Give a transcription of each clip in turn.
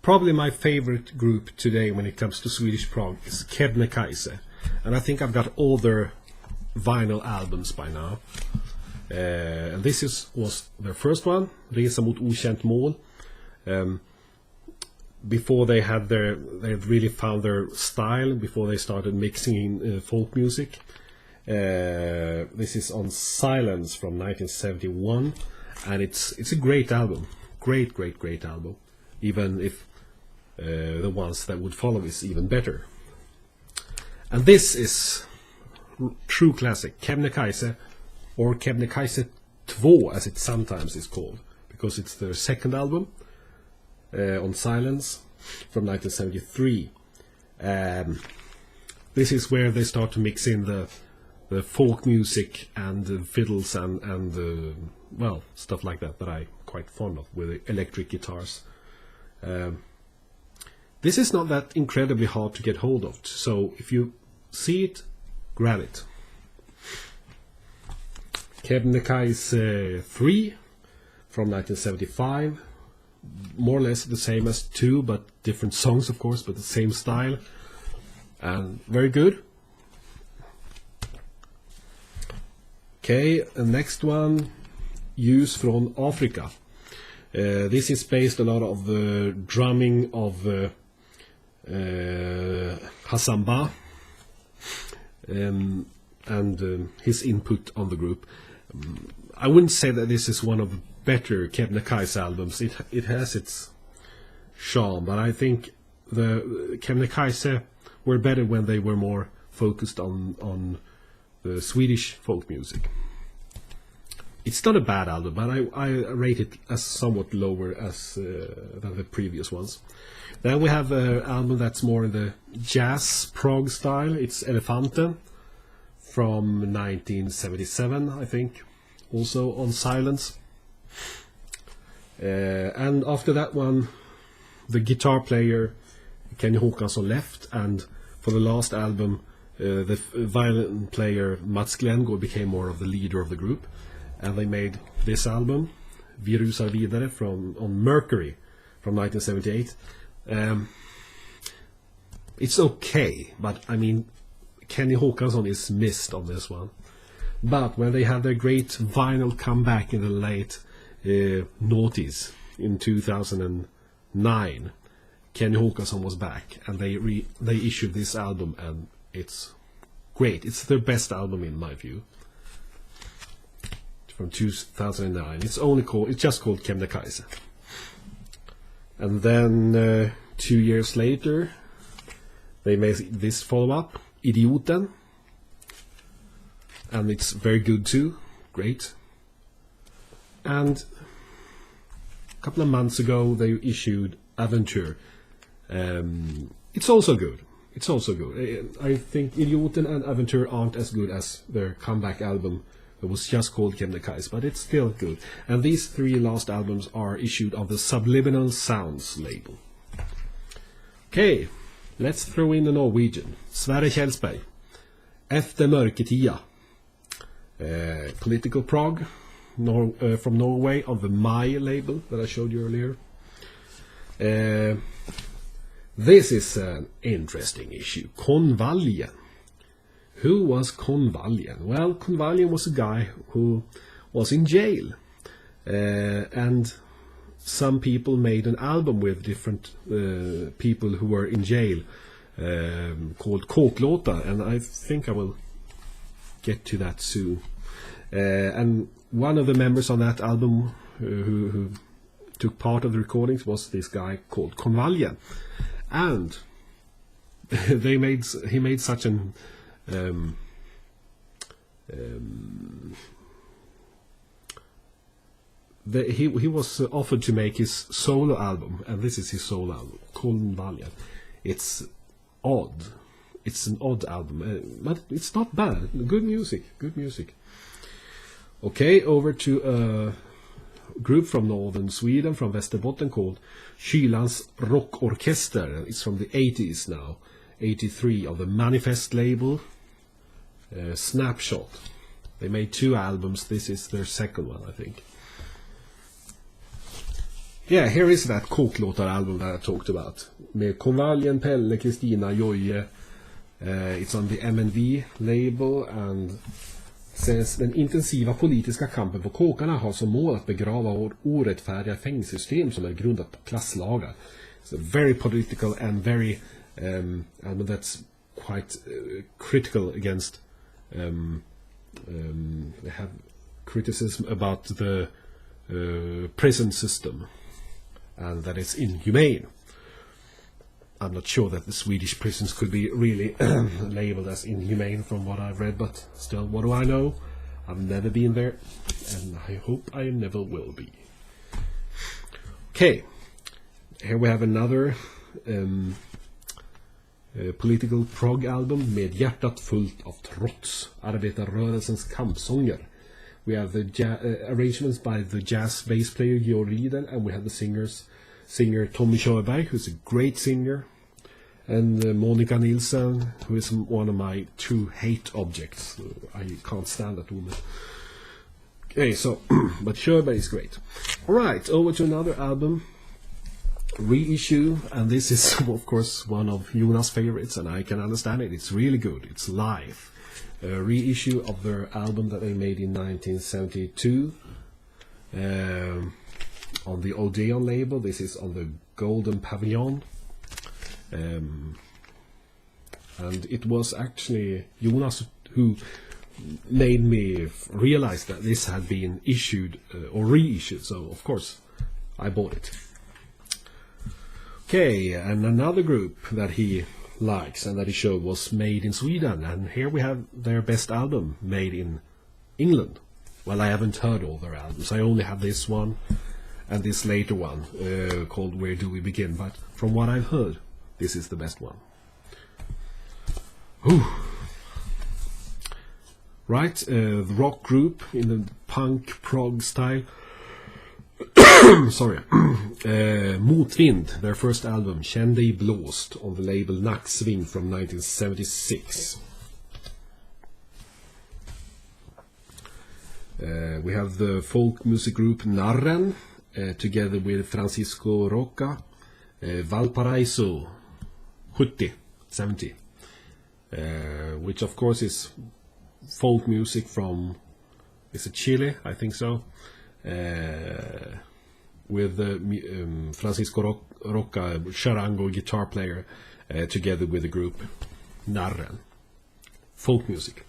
Probably my favorite group today when it comes to Swedish prog is Kebnekaise, and I think I've got all their vinyl albums by now. And this was their first one, Resan mot okänt mål. Before they had really found their style, before they started mixing in folk music. This is on Silence from 1971, and it's a great album, great album, even if the ones that would follow is even better. And this is true classic, Kebnekaise, or Kebnekaise 2 as it sometimes is called, because it's their second album on Silence from 1973. This is where they start to mix in the folk music and the fiddles and well, stuff like that I'm quite fond of, with the electric guitars. This is not that incredibly hard to get hold of, so if you see it, grab it. Kebnekaise 3 from 1975, more or less the same as 2, but different songs of course, but the same style, and very good. Okay, and next one, Ljus från Afrika. This is based a lot of the drumming of Hasamba and his input on the group. I wouldn't say that this is one of the better Kebnekaise albums. It has its charm, but I think the Kebnekaise were better when they were more focused on the Swedish folk music. It's not a bad album, but I rate it as somewhat lower as than the previous ones. Then we have an album that's more in the jazz prog style. It's Elefanten from 1977, I think, also on Silence. And after that one, the guitar player Kenny Håkansson left, and for the last album, the violin player Mats Glengård became more of the leader of the group, and they made this album, Vi rusar vidare, on Mercury from 1978. It's okay, but I mean, Kenny Håkansson is missed on this one. But when they had their great vinyl comeback in the late noughties in 2009, Kenny Håkansson was back, and they issued this album, and it's great. It's their best album in my view, from 2009. It's just called Kebnekaise. And then 2 years later, they made this follow-up, Idioten, and it's very good too, great. And a couple of months ago, they issued Adventure. It's also good. I think Idioten and Adventure aren't as good as their comeback album that was just called Kebnekaise, but it's still good. And these 3 last albums are issued on the Subliminal Sounds label. Okay, let's throw in the Norwegian. Sverre Kjelsberg, Efter mörkertia. Political prog, from Norway, on the My label that I showed you earlier. This is an interesting issue. Konvaljen. Who was Konvaljen? Well, Konvaljen was a guy who was in jail, and some people made an album with different people who were in jail, called Kåklåtar, and I think I will get to that soon. And one of the members on that album who took part of the recordings was this guy called Konvaljen, and he made such an he was offered to make his solo album, and this is his solo album, Konvaljen. It's odd. It's an odd album, but it's not bad. Good music. Okay, over to a group from northern Sweden, from Västerbotten, called Kylans Rockorkester. It's from the 80s now, 83, of the Manifest label. Snapshot. They made 2 albums. This is their second one, I think. Yeah, here is that Kåklåtar album that I talked about. Med Konvaljen, Pelle, Kristina, Joje. It's on the MNV label and says den intensiva politiska kampen på kåkarna har som mål att begrava vårt orättfärdiga fängelsesystem som är grundat på klasslagar. It's very political and very album that's quite critical against they have criticism about the prison system and that it's inhumane. I'm not sure that the Swedish prisons could be really labeled as inhumane from what I've read, but still, what do I know? I've never been there, and I hope I never will be. Okay, here we have another political prog album med hjärtat fullt av trots, arbetarrörelsens kampsånger. We have the arrangements by the jazz bass player Georg Riedel, and we have the singer Tommy Kjelsberg, who's a great singer, and Monica Nilsson, who is one of my true hate objects. I can't stand that woman. Okay, so, but Kjelsberg is great. Alright, over to another album, reissue, and this is of course one of Jonas' favorites, and I can understand it. It's really good. It's live. A reissue of their album that they made in 1972 on the Odeon label. This is on the Golden Pavilion, and it was actually Jonas who made me realize that this had been issued or reissued, so of course I bought it. Okay, and another group that he likes and that he showed was made in Sweden, and here we have their best album made in England. Well, I haven't heard all their albums. I only have this one and this later one called Where Do We Begin, but from what I've heard, this is the best one. Whew. Right, the rock group in the punk prog style. Sorry. Motvind, their first album, Känn dig blåst, on the label Nacksving from 1976. We have the folk music group Narren, together with Francisco Roca, Valparaiso 70, which of course is folk music from, is it Chile? I think so. With Francisco Roca, charango guitar player, together with the group Narren. Folk music.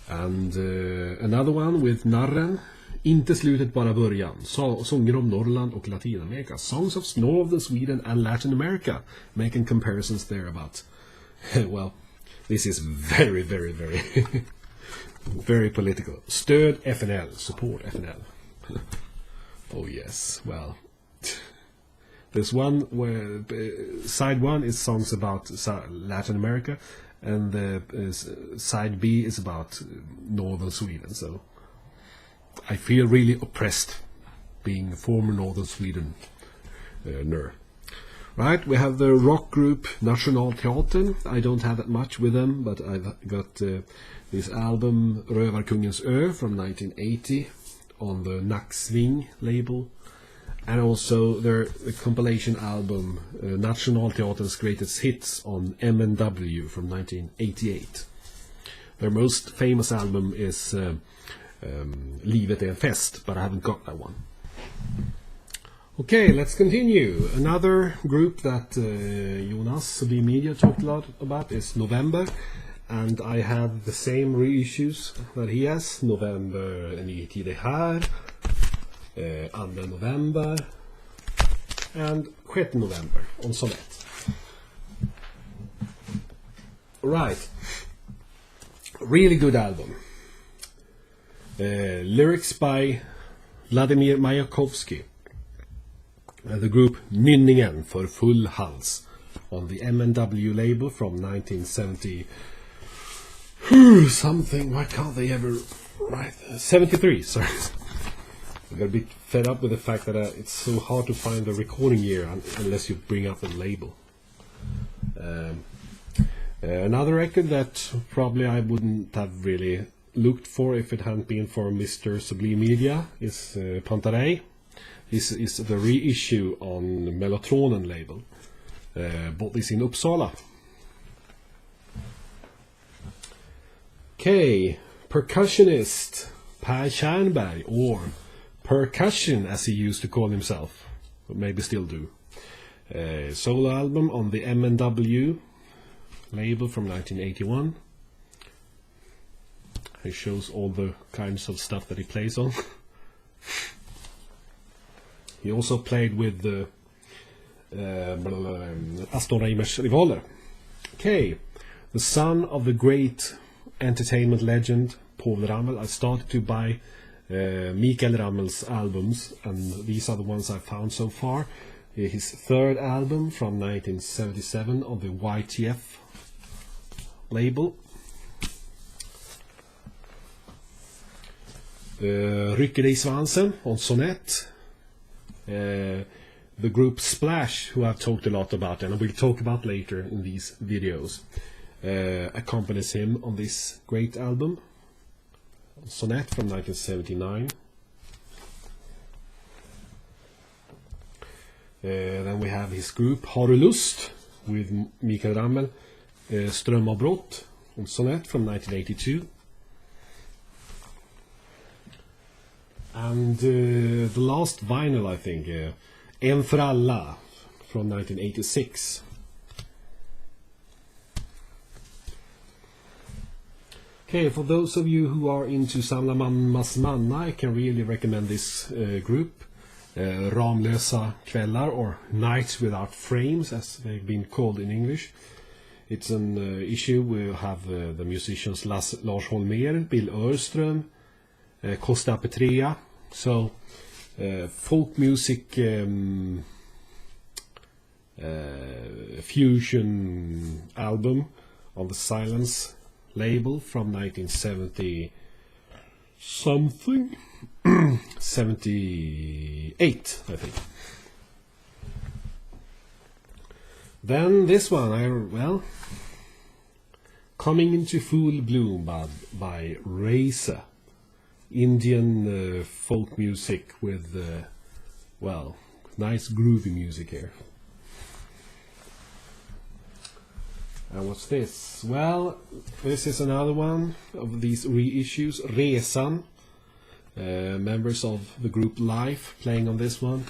And another one with Narren, Inte slutet bara början, sånger om Norrland och Latinamerika, songs of northern Sweden and Latin America, making comparisons there about, well, this is very, very, very very political. Stöd FNL, support FNL. Oh yes, well, there's one where side one is songs about Latin America, and the side B is about northern Sweden. So I feel really oppressed being a former northern Sweden Right, we have the rock group Nationalteatern. I don't have that much with them, but I've got this album Rövarkungens Ö from 1980 on the Nacksving label, and also their compilation album Nationalteaterns Greatest Hits on M&W from 1988. Their most famous album is Livet är en fest, but I haven't got that one. Okay, let's continue. Another group that Jonas B Media talked a lot about is November, and I have the same reissues that he has. November, En ny tid är här, 2 november, and 6 november on Sonett. Right, really good album. Lyrics by Vladimir Mayakovsky. The group Nynningen för full hals on the M&W label from 1970 something, why can't they ever write 73, sorry. I got a bit fed up with the fact that it's so hard to find the recording year unless you bring up the label. Another record that probably I wouldn't have really looked for if it hadn't been for Mr. Sublime Media is Pantarei. is the reissue on Mellotronen label. Bought this in Uppsala. Okay, percussionist Per Tjernberg, or Percussion as he used to call himself, but maybe still do. Solo album on the M&W label from 1981. He shows all the kinds of stuff that he plays on. He also played with the Aston Reimers Rivaler. Okay, the son of the great entertainment legend Paul Ramel. I started to buy Mikael Ramel's albums, and these are the ones I found so far. His third album from 1977 on the YTF label. Rycker dig i svansen on Sonett. The group Splash, who I've talked a lot about and I will talk about later in these videos, accompanies him on this great album, Sonett from 1979. Then we have his group Har du lust with Mikael Ramel, Ström on Sonett from 1982. And the last vinyl, I think, En för alla from 1986. Okay, for those of you who are into Samla Manna, I can really recommend this group. Ramlösa Kvällar, or Nights Without Frames, as they've been called in English. It's an issue. We have the musicians Lars Holmér, Bill Örström, Costa Petrea. So folk music, fusion album on the Silence label from 1970 something. 78, I think. Then this one, Coming into Full Bloom by Resan. Indian folk music with, nice groovy music here. And what's this? Well, this is another one of these reissues. Resan. Members of the group Life playing on this one.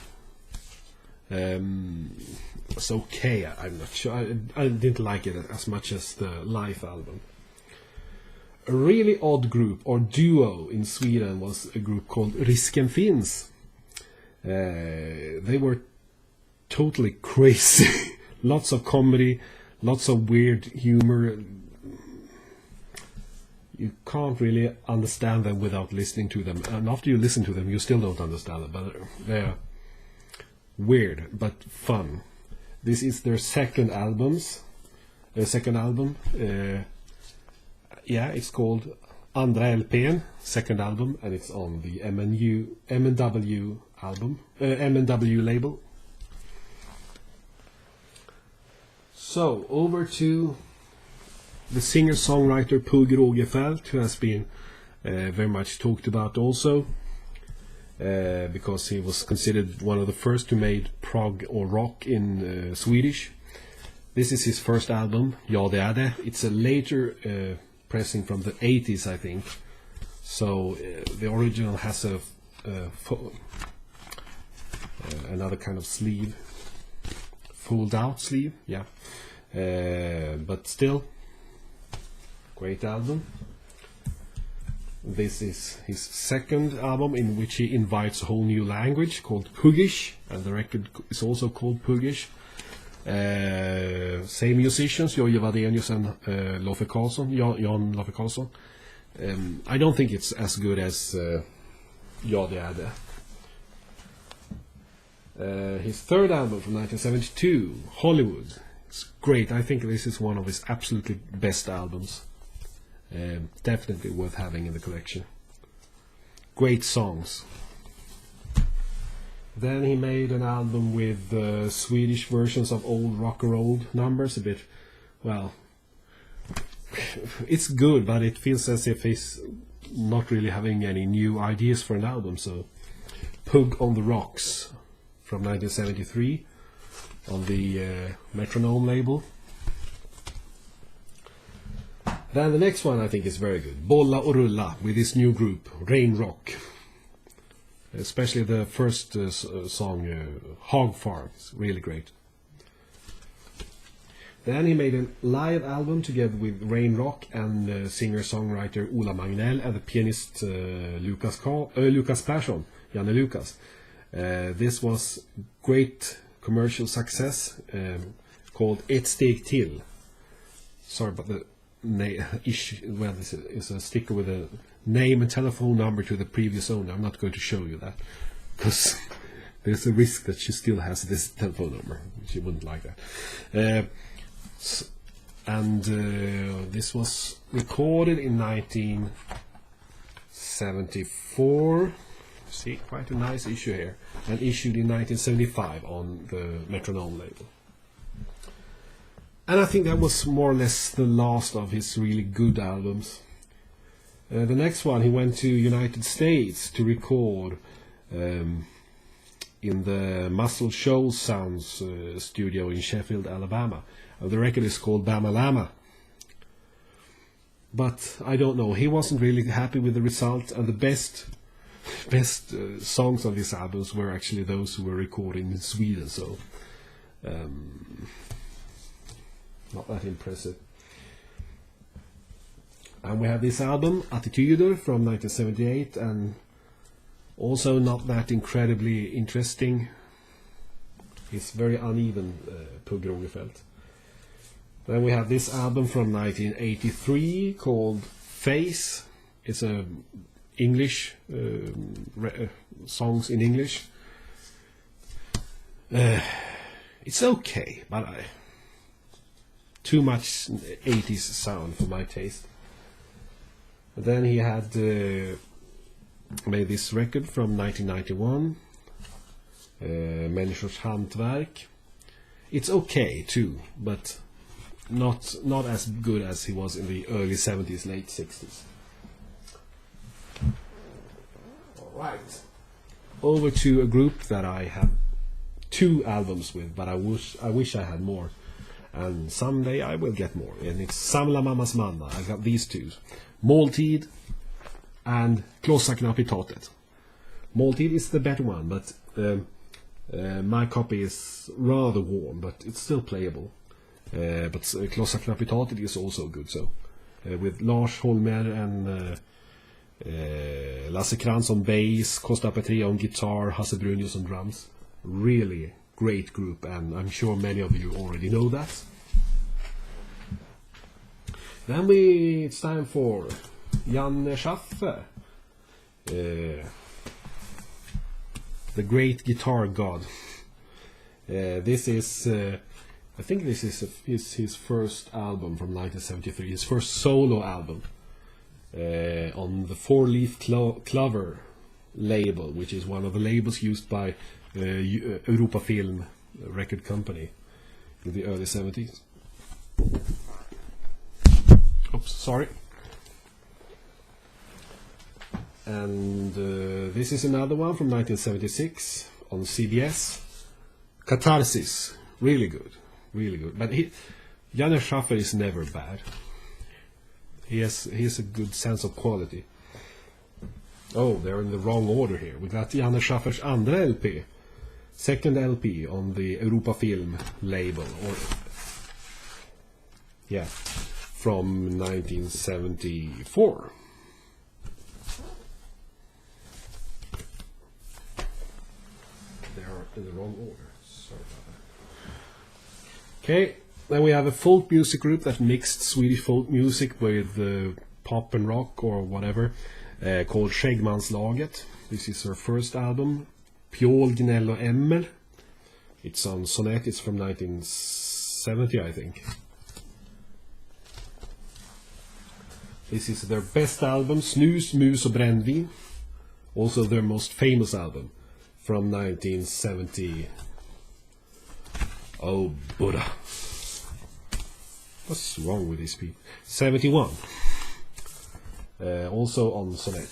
It's okay, I'm not sure. I didn't like it as much as the Life album. A really odd group, or duo in Sweden, was a group called Risken Finns. They were totally crazy. Lots of comedy, lots of weird humor. You can't really understand them without listening to them, and after you listen to them you still don't understand them, but they're weird but fun. This is their second album. It's called Andra LPn, second album, and it's on the M&W album, M&W label. So over to the singer-songwriter Pugh Rogefeldt, who has been very much talked about also, because he was considered one of the first who made prog or rock in Swedish. This is his first album, Ja det är det. It's a later pressing from the 80s, I think. So the original has another kind of sleeve, fold out sleeve, but still great album. This is his second album, in which he invites a whole new language called Puggish, and the record is also called Puggish. Same musicians, Jojje Wadenius and Jan Loffe Karlsson. I don't think it's as good as Ja det är det. His third album from 1972, Hollywood. It's great. I think this is one of his absolutely best albums. Definitely worth having in the collection. Great songs. Then he made an album with Swedish versions of old rock and roll numbers. A bit, it's good, but it feels as if he's not really having any new ideas for an album. So Pugh on the Rocks from 1973 on the Metronome label. Then the next one I think is very good, Bolla och rulla, with this new group, Rain Rock. Especially the first song, Hog Farm, is really great. Then he made a live album together with Rain Rock and singer-songwriter Ola Magnell and the pianist Lucas Persson, Janne Lucas. This was great commercial success called Ett steg till. Sorry about the issue. Well, this is a sticker with a name and telephone number to the previous owner. I'm not going to show you that because there's a risk that she still has this telephone number. She wouldn't like that. This was recorded in 1974. See, quite a nice issue here, and issued in 1975 on the Metronome label. And I think that was more or less the last of his really good albums. The next one, he went to United States to record in the Muscle Shoals Sounds studio in Sheffield, Alabama. The record is called Bama Lama. But I don't know, he wasn't really happy with the result, and the best songs on these albums were actually those who were recorded in Sweden, so not that impressive. And we have this album, Attityder, from 1978, and also not that incredibly interesting. It's very uneven, Pugh Rogefeldt. Then we have this album from 1983 called Face. It's a English songs in English. It's okay, but too much 80s sound for my taste. Then he had made this record from 1991, Människors hantverk. It's okay too, but not as good as he was in the early 70s, late 60s. Alright, over to a group that I have 2 albums with, but I wish I had more, and someday I will get more. And it's Samla Mammas Manna. I got these 2, Måltid and Klossackna Pitatet. Måltid is the better one, but my copy is rather warm, but it's still playable. But Klossackna Pitatet is also good, so with Lars Holmer and Lasse Krantz on bass, Costa Petria on guitar, Hasse Brunius on drums. Really great group, and I'm sure many of you already know that. Then it's time for Janne Schaffer, the great guitar god. This is, I think this is his first album from 1973, his first solo album on the Four Leaf Clover label, which is one of the labels used by Europa Film record company in the early 70s. Oops, sorry. And this is another one from 1976 on CBS. Catharsis, really good, really good. But Janne Schaffer is never bad. He has a good sense of quality. Oh, they're in the wrong order here. We got Janne Schaffer's andra LP, second LP on the Europa Film label, from 1974. They're in the wrong order. Sorry about that. Okay, then we have a folk music group that mixed Swedish folk music with pop and rock or whatever, called Skäggmanslaget. This is her first album, Pjål, Gnäll och Emmer. It's on Sonett. It's from 1970, I think. This is their best album, Snus, Mus och Brännvin. Also their most famous album from 1970. Oh, Buddha. What's wrong with these people? 71. Also on Sonett.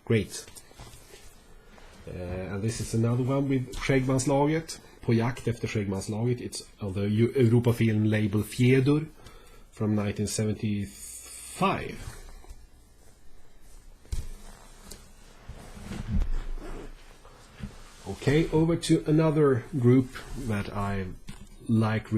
Great. And this is another one with Skäggmanslaget, På jakt efter Skäggmanslaget. It's on the Europa film label Fjäder from 1975. Okay, over to another group that I like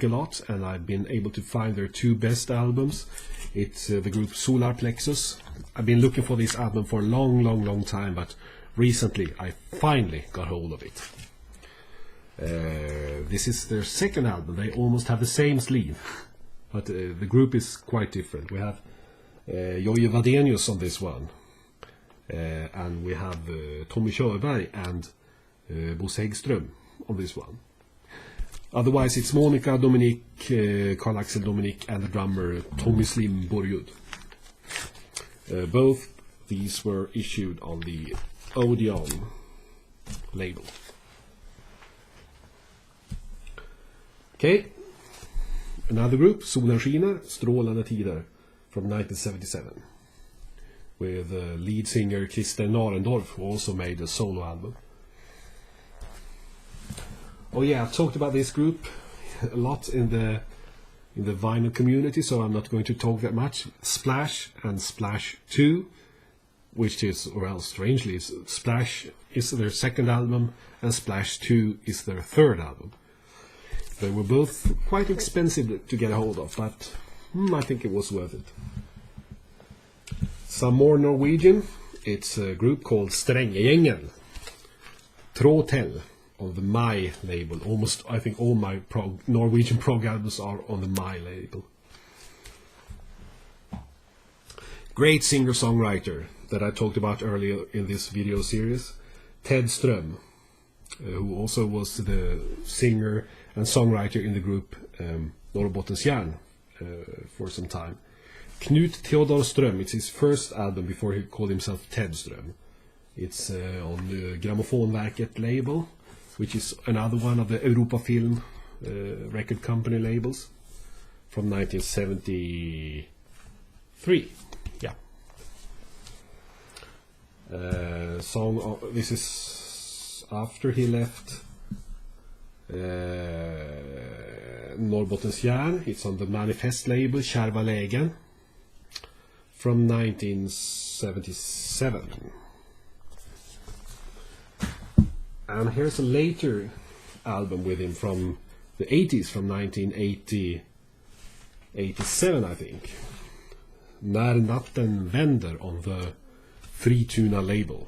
a lot, and I've been able to find their two best albums. It's the group Solar Plexus. I've been looking for this album for a long time, but recently I finally got hold of it. This is their second album. They almost have the same sleeve, but the group is quite different. We have Jojje Wadenius on this one, and we have Tommy Kjelsberg and Bosse Häggström on this one. Otherwise it's Monica Dominic, Carl Axel Dominic, and the drummer Tommy Slim Borjud. Both these were issued on the Odeon label. Okay, another group, Solen skiner, strålande tider, from 1977, with lead singer Christer Narendorf, who also made a solo album. Oh yeah, I've talked about this group a lot in the vinyl community, so I'm not going to talk that much. Splash and Splash 2, which is, or else strangely, Splash is their second album and Splash 2 is their third album. They were both quite expensive to get a hold of, but I think it was worth it. Some more Norwegian. It's a group called Strängegängen. Tråtell on the My label. Almost, I think all my Norwegian prog albums are on the My label. Great singer-songwriter that I talked about earlier in this video series, Ted Ström, who also was the singer and songwriter in the group Norrbottensjärn for some time. Knut Theodor Ström, it's his first album before he called himself Ted Ström. It's on the Grammofonverket label, which is another one of the Europa Film record company labels, from 1973. Yeah. This is after he left Norrbottensjärn. It's on the Manifest label, Kärva lägen, from 1977. And here's a later album with him from the 80s, from 1987, I think. När natten vänder on the Frituna label.